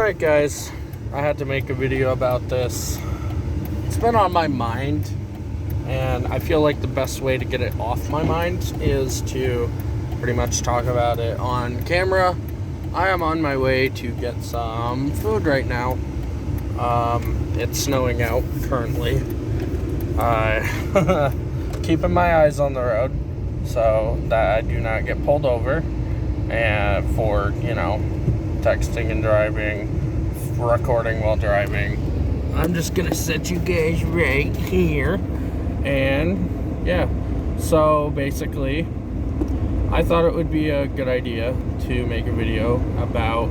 Alright guys, I had to make a video about this. It's been on my mind, and I feel like the best way to get it off my mind is to pretty much talk about it on camera. I am on my way to get some food right now. It's snowing out currently. Keeping my eyes on the road so that I do not get pulled over and for, texting and driving, recording while driving. I'm just gonna set you guys right here. And yeah, so basically I thought it would be a good idea to make a video about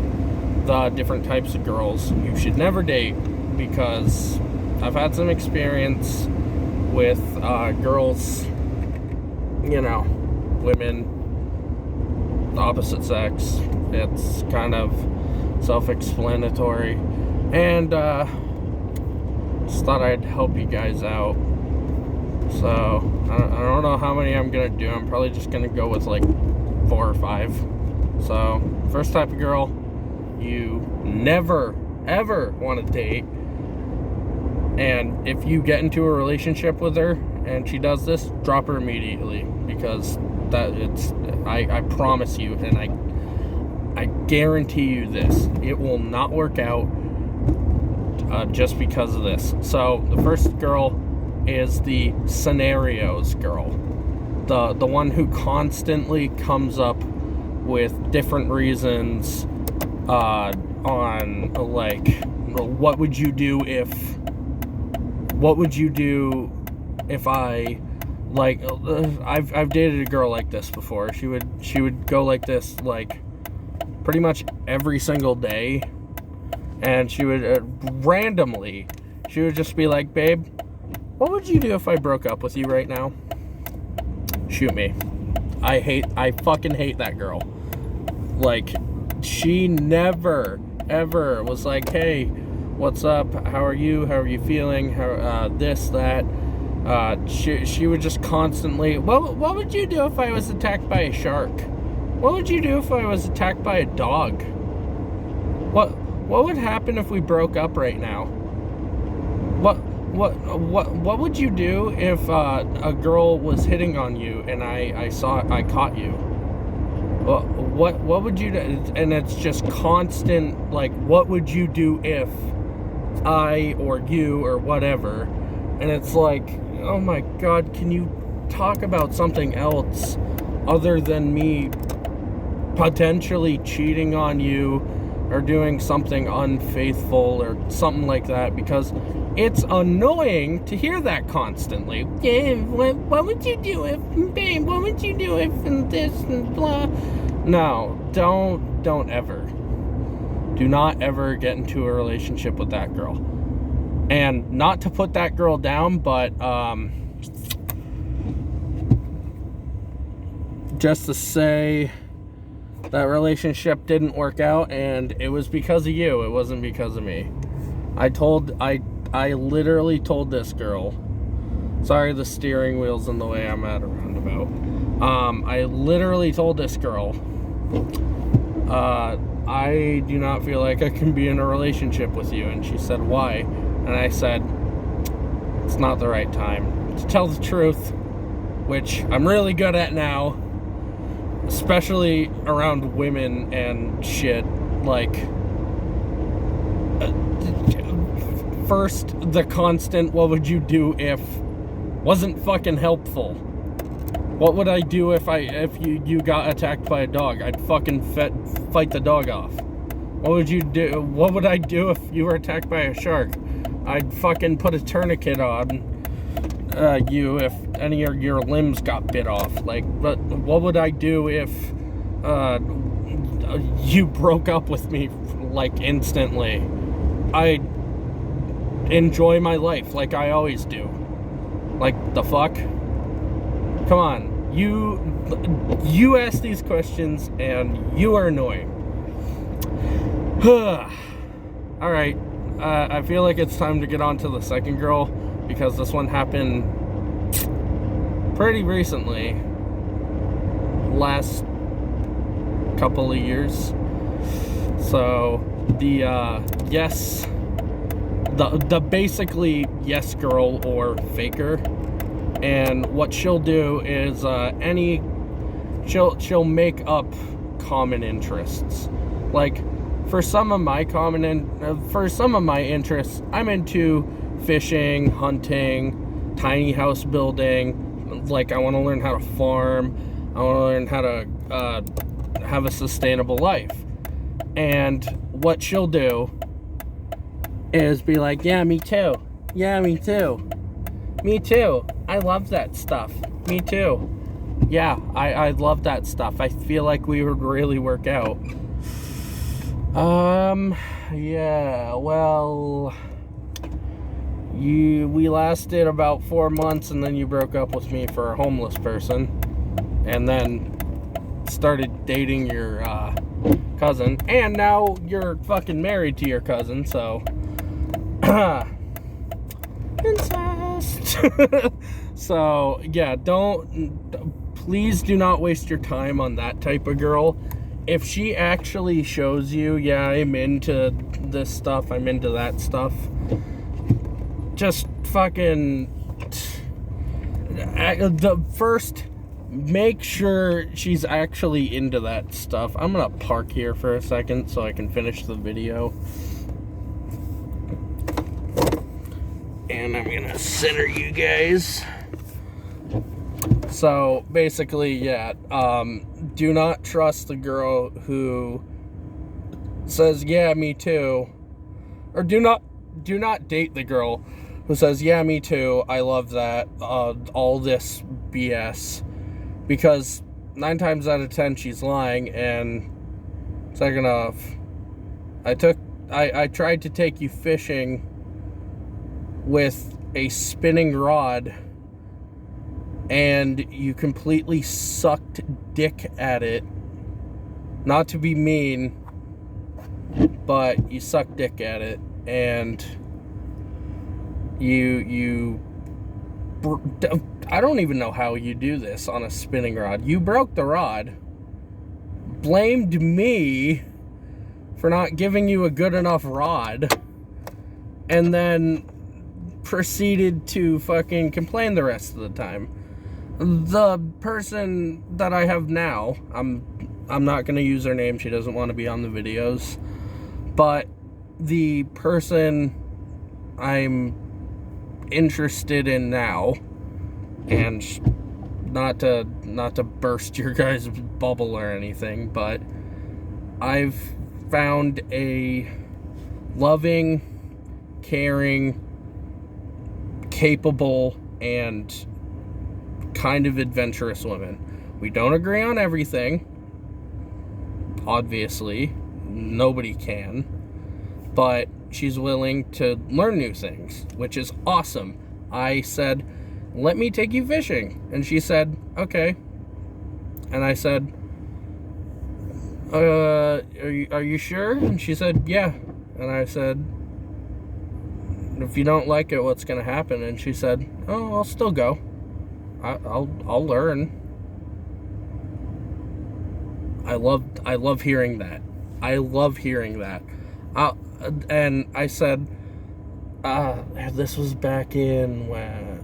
the different types of girls you should never date, because I've had some experience with girls, women, the opposite sex. It's kind of self-explanatory, and just thought I'd help you guys out. So I don't know how many I'm gonna do. I'm probably just gonna go with like 4 or 5. So first type of girl you never ever want to date, and if you get into a relationship with her and she does this, drop her immediately, because I promise you, and I guarantee you this, it will not work out just because of this. So the first girl is the scenarios girl, the one who constantly comes up with different reasons on like, what would you do if I, like, I've dated a girl like this before. She would go like this, like, pretty much every single day, and she would randomly, she would just be like, babe, what would you do if I broke up with you right now? Shoot me. I fucking hate that girl. Like, she never ever was like, hey, what's up, how are you feeling, how this, that. She would just constantly, what would you do if I was attacked by a shark? What would you do if I was attacked by a dog? What would happen if we broke up right now? What would you do if a girl was hitting on you and I caught you? What would you do? And it's just constant, like, what would you do if I or you or whatever? And it's like, oh my god, can you talk about something else other than me potentially cheating on you or doing something unfaithful or something like that? Because it's annoying to hear that constantly. Yeah, what would you do if, babe, what would you do if, and this and blah. No, don't ever. Do not ever get into a relationship with that girl. And not to put that girl down, but just to say that relationship didn't work out, and it was because of you. It wasn't because of me. I literally told this girl, sorry, the steering wheel's in the way, I'm at a roundabout. I literally told this girl, I do not feel like I can be in a relationship with you. And she said, why? And I said, it's not the right time to tell the truth, which I'm really good at now, especially around women and shit. Like, first, the constant what would you do if wasn't fucking helpful. What would I do if you got attacked by a dog? I'd fucking fight the dog off. What would you do? What would I do if you were attacked by a shark? I'd fucking put a tourniquet on you if any of your limbs got bit off. Like, but what would I do if you broke up with me, like, instantly? I'd enjoy my life like I always do. Like, the fuck? Come on, you ask these questions and you are annoying. Alright, I feel like it's time to get on to the second girl, because this one happened pretty recently, last couple of years. So the yes, the basically yes girl or faker, and what she'll do is she'll make up common interests. Like for some of my interests, I'm into fishing, hunting, tiny house building. Like I want to learn how to farm. I want to learn how to have a sustainable life. And what she'll do is be like, yeah, me too. Yeah, me too. Me too. I love that stuff. Me too. Yeah, I love that stuff. I feel like we would really work out. Yeah, well, we lasted about 4 months, and then you broke up with me for a homeless person, and then started dating your cousin, and now you're fucking married to your cousin, so incest. So yeah, please do not waste your time on that type of girl. If she actually shows you, yeah, I'm into this stuff, I'm into that stuff, just fucking first make sure she's actually into that stuff. I'm gonna park here for a second so I can finish the video, and I'm gonna center you guys. So basically, yeah, do not trust the girl who says, yeah, me too, or do not date the girl who says, yeah, me too, I love that, all this BS, because 9 times out of 10 she's lying. And second off, I tried to take you fishing with a spinning rod, and you completely sucked dick at it. Not to be mean, but you sucked dick at it, and I don't even know how you do this on a spinning rod. You broke the rod, blamed me for not giving you a good enough rod, and then proceeded to fucking complain the rest of the time. The person that I have now, I'm not gonna use her name, she doesn't want to be on the videos, but the person I'm interested in now, and not to burst your guys' bubble or anything, but I've found a loving, caring, capable, and kind of adventurous woman. We don't agree on everything, obviously, nobody can, but she's willing to learn new things, which is awesome. I said, let me take you fishing, and she said, okay. And I said, are you sure? And she said, yeah. And I said, if you don't like it, what's gonna happen? And she said, oh, I'll still go. I'll learn. I love hearing that. I love hearing that. And I said, this was back in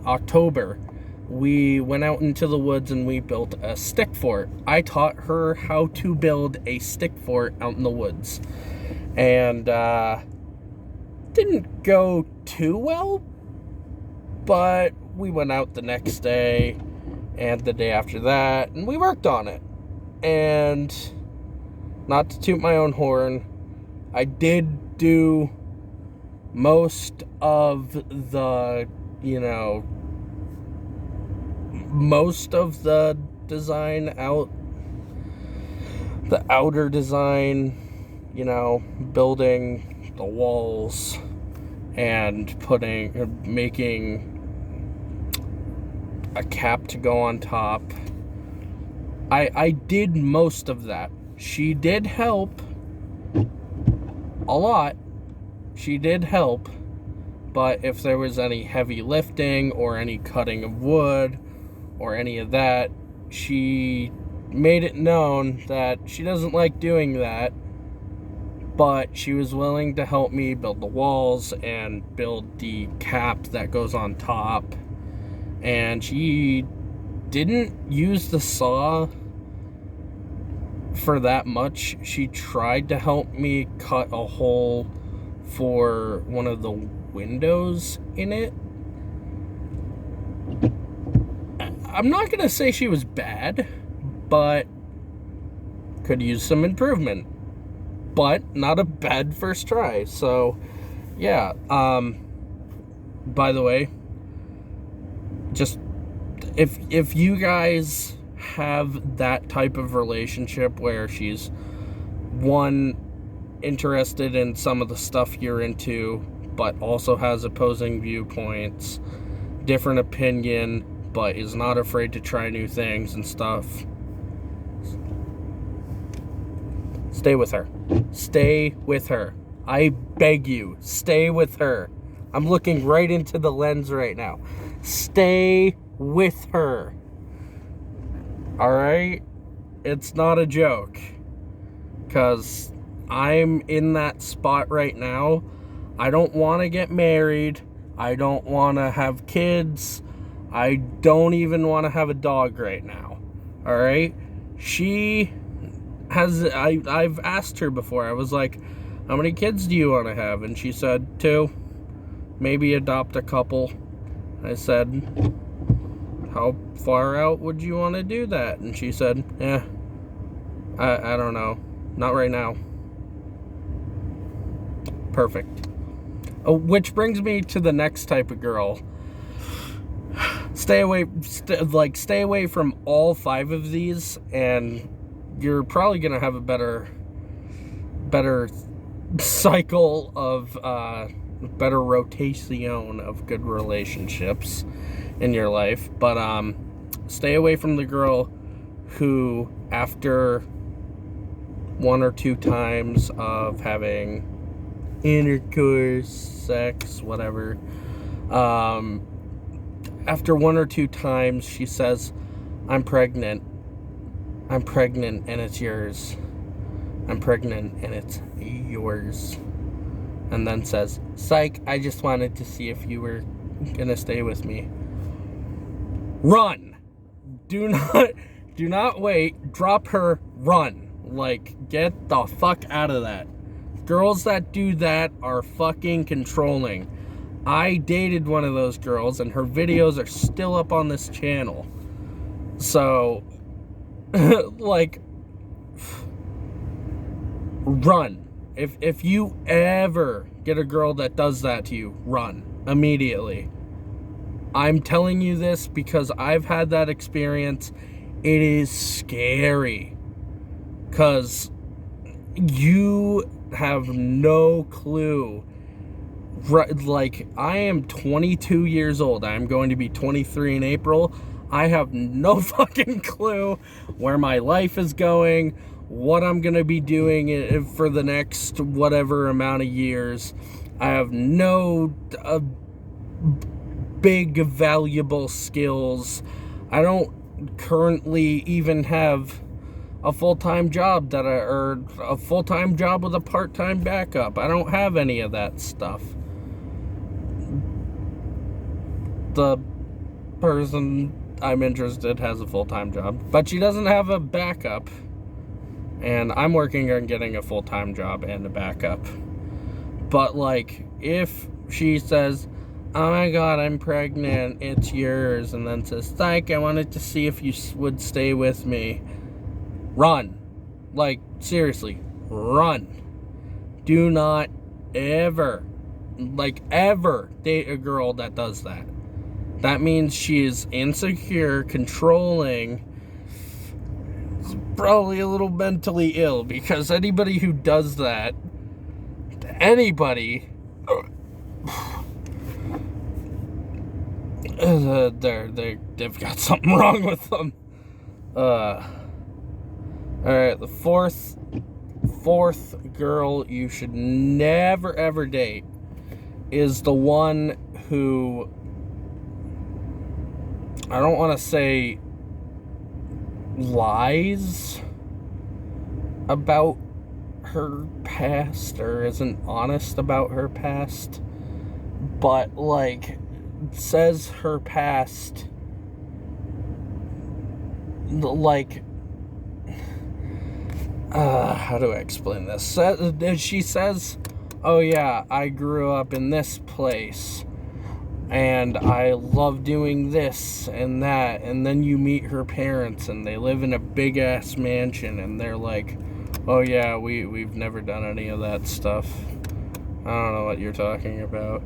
October. We went out into the woods and we built a stick fort. I taught her how to build a stick fort out in the woods. And didn't go too well, but we went out the next day and the day after that, and we worked on it. And not to toot my own horn, I did do most of the, most of the design out, the outer design, building the walls and making a cap to go on top. I did most of that. She did help a lot. She did help, but if there was any heavy lifting or any cutting of wood or any of that, she made it known that she doesn't like doing that, but she was willing to help me build the walls and build the cap that goes on top. And she didn't use the saw for that much. She tried to help me cut a hole for one of the windows in it. I'm not gonna say she was bad, but could use some improvement. But not a bad first try. So yeah, by the way, just if you guys have that type of relationship where she's one, interested in some of the stuff you're into, but also has opposing viewpoints, different opinion, but is not afraid to try new things and stuff, stay with her. Stay with her. I beg you, stay with her. I'm looking right into the lens right now. Stay with her. Alright? It's not a joke. Because I'm in that spot right now. I don't want to get married. I don't want to have kids. I don't even want to have a dog right now. Alright? She has... I've asked her before. I was like, how many kids do you want to have? And she said 2. Maybe adopt a couple. I said, how far out would you want to do that? And she said, I don't know. Not right now. Perfect. Which brings me to the next type of girl. Stay away from all 5 of these, and you're probably gonna have a better cycle of better rotation of good relationships in your life. But stay away from the girl who, after 1 or 2 times of having intercourse, sex, whatever, after 1 or 2 times she says, I'm pregnant and it's yours. I'm pregnant and it's yours. And then says, psych, I just wanted to see if you were gonna stay with me. Run. Do not wait. Drop her. Run. Like, get the fuck out of that. Girls that do that are fucking controlling. I dated one of those girls, and her videos are still up on this channel. So, like, run. If you ever get a girl that does that to you, run immediately. I'm telling you this because I've had that experience. It is scary. Because you have no clue. Like, I am 22 years old. I'm going to be 23 in April. I have no fucking clue where my life is going, what I'm going to be doing for the next whatever amount of years. I have no big, valuable skills. I don't currently even have a full-time job or a full-time job with a part-time backup. I don't have any of that stuff. The person I'm interested has a full-time job, but she doesn't have a backup. And I'm working on getting a full-time job and a backup. But, like, if she says, oh my god, I'm pregnant, it's yours, and then says, psych, I wanted to see if you would stay with me. Run. Like, seriously, run. Do not ever date a girl that does that. That means she is insecure, controlling, probably a little mentally ill, because anybody who does that, anybody, they've got something wrong with them. Alright, the fourth girl you should never ever date is the one who, I don't want to say lies about her past or isn't honest about her past, but like says her past like how do I explain this? She says, oh yeah, I grew up in this place and I love doing this and that, and then you meet her parents and they live in a big ass mansion and they're like, oh yeah, we've never done any of that stuff. I don't know what you're talking about.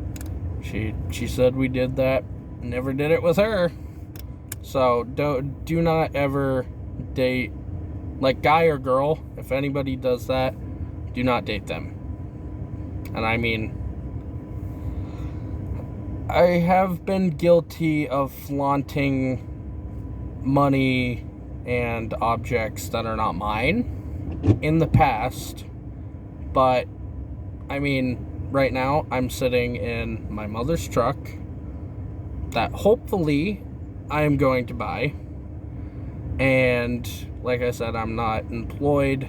She said we did that, never did it with her. So do not ever date, like, guy or girl, if anybody does that, do not date them. And I mean, I have been guilty of flaunting money and objects that are not mine in the past, but I mean, right now I'm sitting in my mother's truck that hopefully I'm going to buy, and like I said, I'm not employed,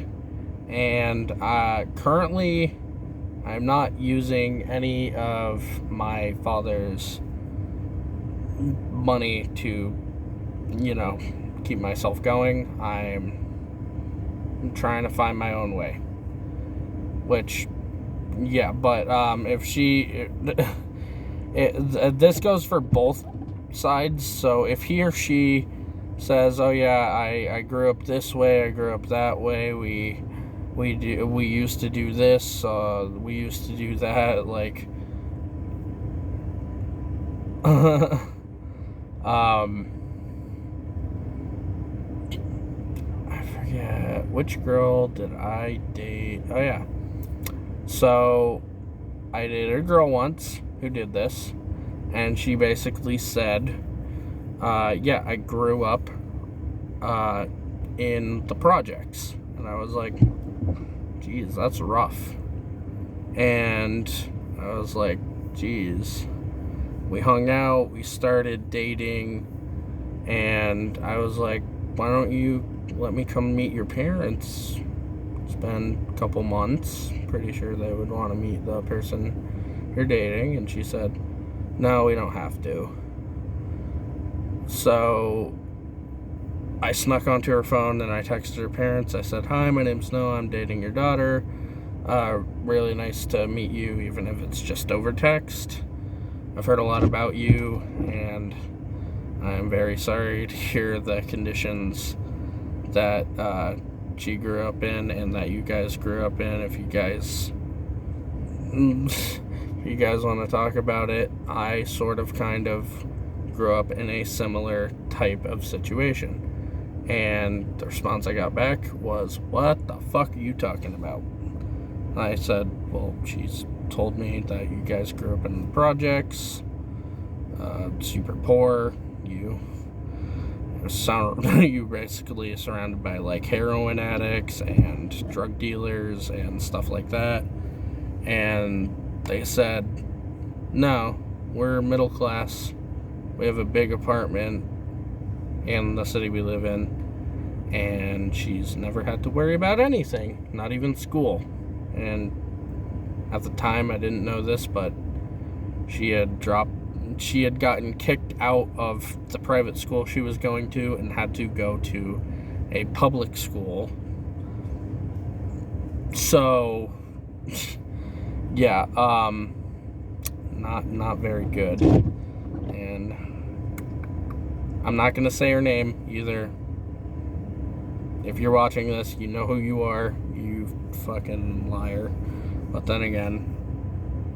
and currently I'm not using any of my father's money to, keep myself going. I'm trying to find my own way. Which, yeah, but if this goes for both sides. So if he or she says, oh yeah, I grew up this way, I grew up that way, we used to do this, we used to do that, like, I forget, which girl did I date? Oh yeah, so I dated a girl once who did this, and she basically said, yeah, I grew up in the projects. And I was like, geez, that's rough. And I was like, geez. We hung out, we started dating, and I was like, why don't you let me come meet your parents? It's been a couple months. Pretty sure they would want to meet the person you're dating. And she said, no, we don't have to. So I snuck onto her phone and I texted her parents. I said, hi, my name's Noah, I'm dating your daughter. Really nice to meet you, even if it's just over text. I've heard a lot about you, and I'm very sorry to hear the conditions that she grew up in and that you guys grew up in. If you guys want to talk about it, I sort of kind of grew up in a similar type of situation. And the response I got back was, what the fuck are you talking about? And I said, well, she's told me that you guys grew up in the projects, super poor. You basically surrounded by like heroin addicts and drug dealers and stuff like that. And they said, no, we're middle class. We have a big apartment in the city we live in, and she's never had to worry about anything, not even school. And at the time I didn't know this, but she had gotten kicked out of the private school she was going to and had to go to a public school. So yeah, not very good. And I'm not gonna say her name either. If you're watching this, you know who you are, you fucking liar. But then again,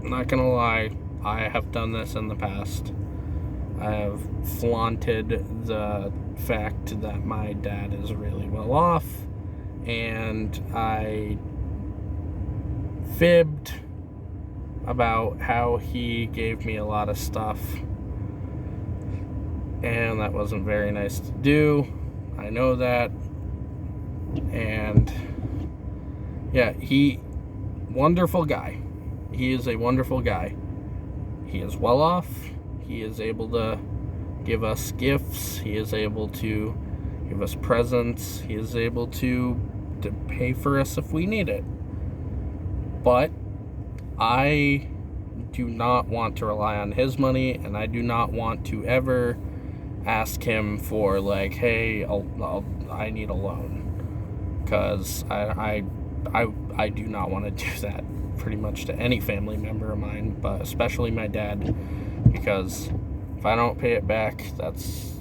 I'm not gonna lie, I have done this in the past. I have flaunted the fact that my dad is really well off, and I fibbed about how he gave me a lot of stuff, and that wasn't very nice to do. I know that. And yeah, wonderful guy. He is a wonderful guy. He is well off. He is able to give us gifts. He is able to give us presents. He is able to pay for us if we need it. But I do not want to rely on his money, and I do not want to ever ask him for, like, hey, I need a loan, because I do not want to do that pretty much to any family member of mine, but especially my dad, because if I don't pay it back, that's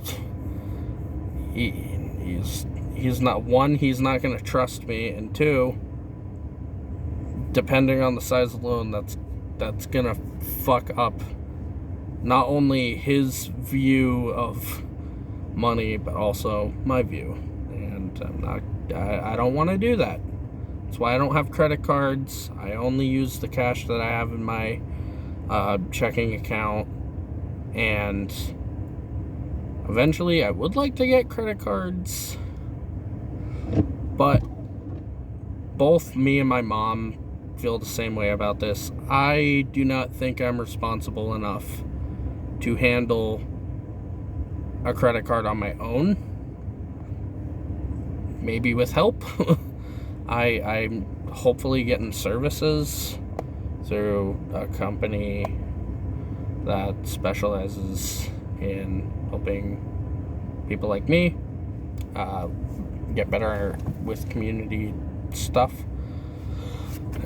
he's not, one, he's not going to trust me, and two, depending on the size of the loan, that's gonna fuck up not only his view of money, but also my view. And I don't want to do that. That's why I don't have credit cards. I only use the cash that I have in my checking account. And eventually I would like to get credit cards, but both me and my mom feel the same way about this. I do not think I'm responsible enough to handle a credit card on my own. Maybe with help. I'm hopefully getting services through a company that specializes in helping people like me get better with community stuff.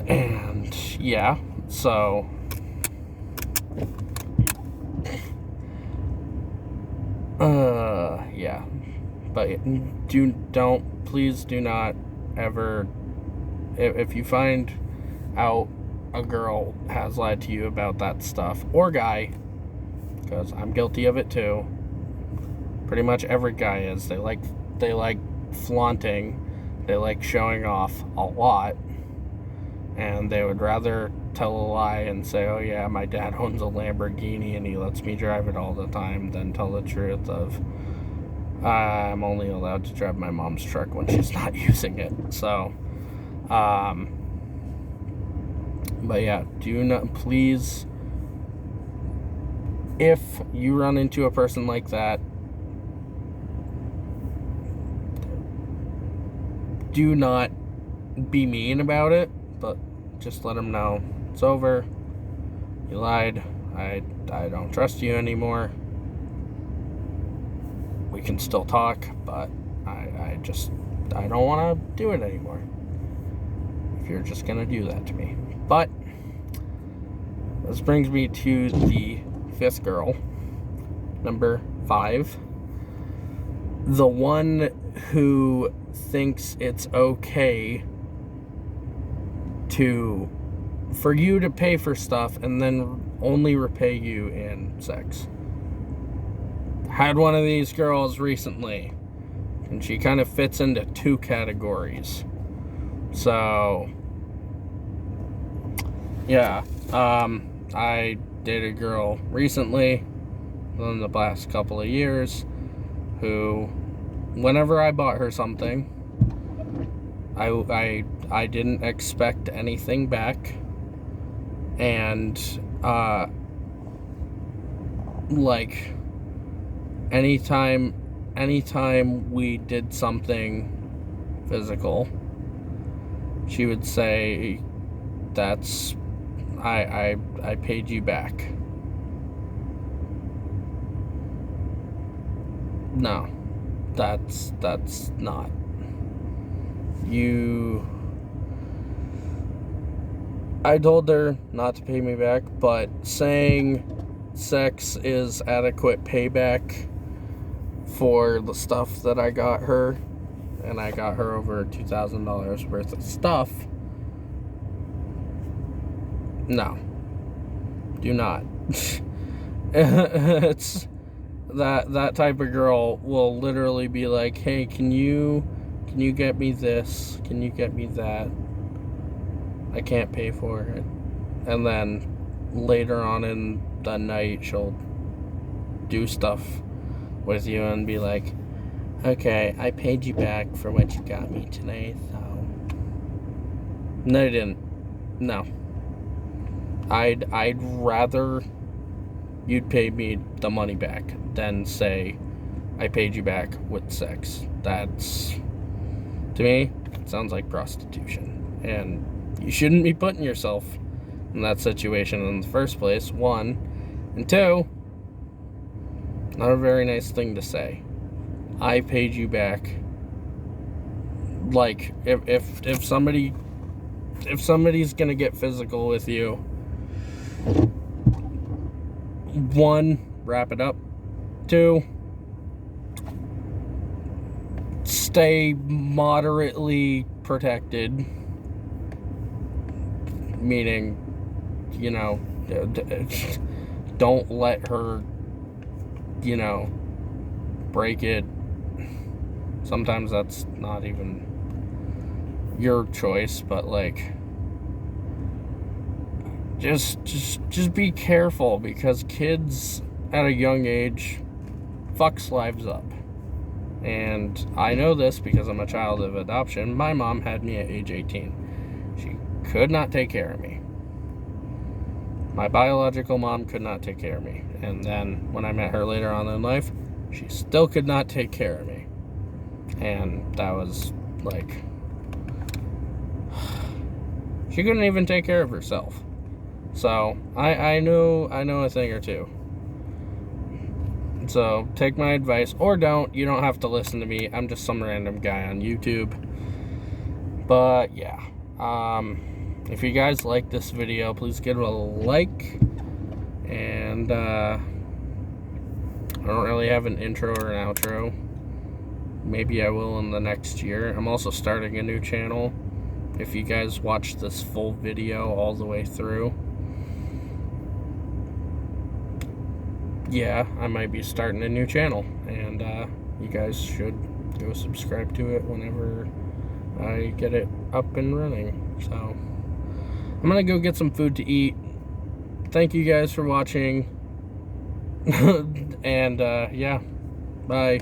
And yeah, so yeah, but please do not ever, if you find out a girl has lied to you about that stuff, or guy, because I'm guilty of it too. Pretty much every guy is. They like flaunting, they like showing off a lot, and they would rather tell a lie and say, oh yeah, my dad owns a Lamborghini and he lets me drive it all the time, than tell the truth of, I'm only allowed to drive my mom's truck when she's not using it. So, but yeah, do not, please, if you run into a person like that, do not be mean about it, but just let them know it's over. You lied. I don't trust you anymore. We can still talk, but I don't want to do it anymore if you're just gonna do that to me. But this brings me to the fifth girl, number 5, the one who thinks it's okay for you to pay for stuff and then only repay you in sex. Had one of these girls recently, and she kind of fits into 2 categories. So yeah, I dated a girl recently in the last couple of years who, whenever I bought her something, I didn't expect anything back, and like anytime we did something physical, she would say, that's, I paid you back. No, that's not. I told her not to pay me back, but saying sex is adequate payback for the stuff that I got her, and I got her over $2,000 worth of stuff, no, do not. It's that type of girl will literally be like, hey, can you get me this? Can you get me that? I can't pay for it. And then later on in the night, she'll do stuff with you and be like, okay, I paid you back for what you got me tonight, so. No, you didn't. No. I'd rather you'd pay me the money back than say I paid you back with sex. That's, to me, it sounds like prostitution. And You shouldn't be putting yourself in that situation in the first place, one. And two, not a very nice thing to say. I paid you back. Like, if somebody's gonna get physical with you, one, wrap it up. Two, stay moderately protected. Meaning, you know, don't let her, you know, break it. Sometimes that's not even your choice, but like, just be careful, because kids at a young age fucks lives up. And I know this because I'm a child of adoption. My mom had me at age 18. She could not take care of me. My biological mom could not take care of me. And then when I met her later on in life, she still could not take care of me. And that was like, she couldn't even take care of herself. So I know a thing or two. So take my advice, or don't. You don't have to listen to me. I'm just some random guy on YouTube. But yeah, if you guys like this video, please give it a like. And I don't really have an intro or an outro. Maybe I will in the next year. I'm also starting a new channel. If you guys watch this full video all the way through, yeah, I might be starting a new channel, and you guys should go subscribe to it whenever I get it up and running. So I'm gonna go get some food to eat. Thank you guys for watching. And yeah, bye.